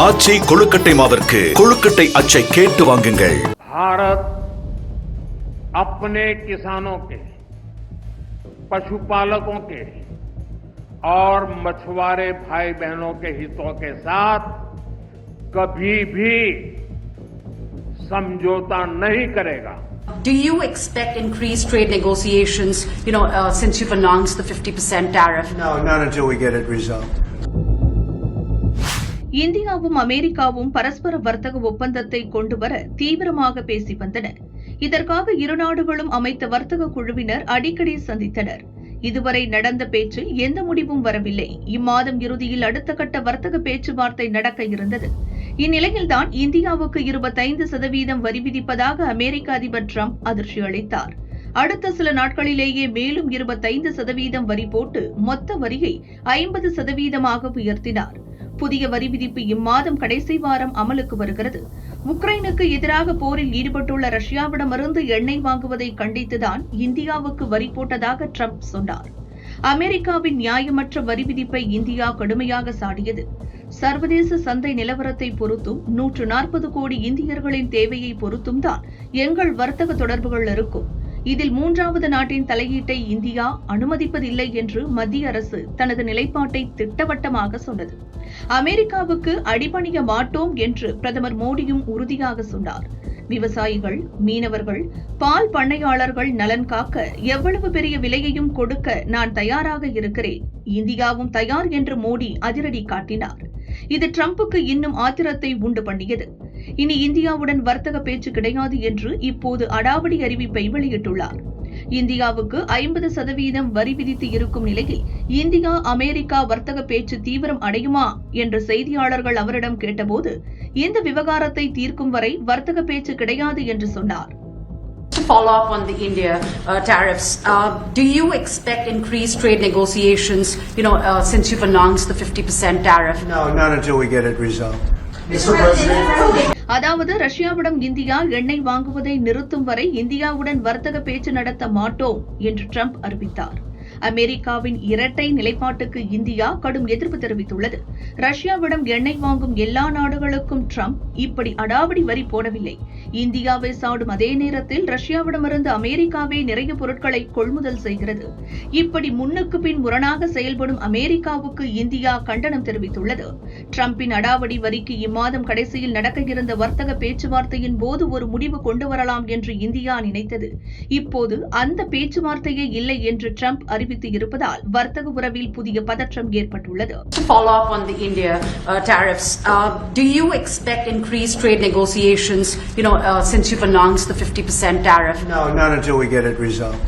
ஆச்சி கொழுக்கட்டை மாவிற்கு கொழுக்கட்டை அச்சை கேட்டு வாங்குங்கள். भारत अपने किसानों के, पशुपालकों के और मछुआरे भाई बहनों के हितों के साथ कभी भी समझौता नहीं करेगा. Do you expect increased trade negotiations, since you've announced the 50% tariff? No, not until we get it resolved. இந்தியாவும் அமெரிக்காவும் பரஸ்பர வர்த்தக ஒப்பந்தத்தை கொண்டுவர தீவிரமாக பேசி வந்தனர். இதற்காக இரு நாடுகளும் அமைத்த வர்த்தக குழுவினர் அடிக்கடி சந்தித்தனர். இதுவரை நடந்த பேச்சில் எந்த முடிவும் வரவில்லை. இம்மாதம் இறுதியில் அடுத்த கட்ட வர்த்தக பேச்சுவார்த்தை நடக்க இருந்தது. இந்நிலையில்தான் இந்தியாவுக்கு 25% வரி விதிப்பதாக அமெரிக்க அதிபர் டிரம்ப் அதிர்ச்சி அளித்தார். அடுத்த சில நாட்களிலேயே மேலும் 25% வரி போட்டு மொத்த வரியை 50% உயர்த்தினார். புதிய வரி விதிப்பு இம்மாதம் கடைசி வாரம் அமலுக்கு வருகிறது. உக்ரைனுக்கு எதிராக போரில் ஈடுபட்டுள்ள ரஷ்யாவிடமிருந்து எண்ணெய் வாங்குவதை கண்டித்துதான் இந்தியாவுக்கு வரி போட்டதாக டிரம்ப் சொன்னார். அமெரிக்காவின் நியாயமற்ற வரி விதிப்பை இந்தியா கடுமையாக சாடியது. சர்வதேச சந்தை நிலவரத்தை பொறுத்தும் 140 கோடி இந்தியர்களின் தேவையை பொறுத்தும் தான் எங்கள் வர்த்தக தொடர்புகள் இருக்கும். இதில் மூன்றாவது நாட்டின் தலையீட்டை இந்தியா அனுமதிப்பதில்லை என்று மத்திய அரசு தனது நிலைப்பாட்டை திட்டவட்டமாக சொன்னது. அமெரிக்காவுக்கு அடிபணிய மாட்டோம் என்று பிரதமர் மோடியும் உறுதியாக சொன்னார். விவசாயிகள், மீனவர்கள், பால் பண்ணையாளர்கள் நலன் காக்க எவ்வளவு பெரிய விலையையும் கொடுக்க நான் தயாராக இருக்கிறேன், இந்தியாவும் தயார் என்று மோடி அதிரடி காட்டினார். இது டிரம்புக்கு இன்னும் ஆத்திரத்தை உண்டு பண்ணியது. இனி இந்தியாவுடன் வர்த்தக பேச்சு கிடையாது என்று இப்போது அடாவடி அறிவிப்பை வெளியிட்டுள்ளார். இந்தியாவுக்கு 50% வரி விதித்து இருக்கும் நிலையில் இந்தியா அமெரிக்கா வர்த்தக பேச்சு தீவிரம் அடையுமா என்று செய்தியாளர்கள் அவரிடம் கேட்டபோது இந்த விவகாரத்தை தீர்க்கும் வரை வர்த்தக பேச்சு கிடையாது என்று சொன்னார். To follow up on the India tariffs, do you expect increased trade negotiations, since you've announced the 50% tariff? No, not until we get it resolved. Mr. President. அதாவது ரஷ்யாவிடம் இந்தியா எண்ணெய் வாங்குவதை நிறுத்தும் வரை இந்தியாவுடன் வர்த்தக பேச்சு நடத்த மாட்டோம் என்று டிரம்ப் அறிவித்தார். அமெரிக்காவின் இரட்டை நிலைப்பாட்டுக்கு இந்தியா கடும் எதிர்ப்பு தெரிவித்துள்ளது. ரஷ்யாவிடம் எண்ணெய் வாங்கும் எல்லா நாடுகளுக்கும் டிரம்ப் இப்படி அடாவடி வரி போடவில்லை. இந்தியாவை சாடும் அதே நேரத்தில் ரஷ்யாவிடமிருந்து அமெரிக்காவே நிறைய பொருட்களை கொள்முதல் செய்கிறது. இப்படி முன்னுக்கு பின் முரணாக செயல்படும் அமெரிக்காவுக்கு இந்தியா கண்டனம் தெரிவித்துள்ளது. டிரம்பின் அடாவடி வரிக்கு இம்மாதம் கடைசியில் நடக்க இருந்த வர்த்தக பேச்சுவார்த்தையின் போது ஒரு முடிவு கொண்டு வரலாம் என்று இந்தியா நினைத்தது. இப்போது அந்த பேச்சுவார்த்தையே இல்லை என்று டிரம்ப் அறிவித்து இருப்பதால் வர்த்தக உறவில் புதிய பதற்றம் ஏற்பட்டுள்ளது. To follow up on the India tariffs, do you expect increased trade negotiations, since you've announced the 50% tariff? No, not until we get it resolved.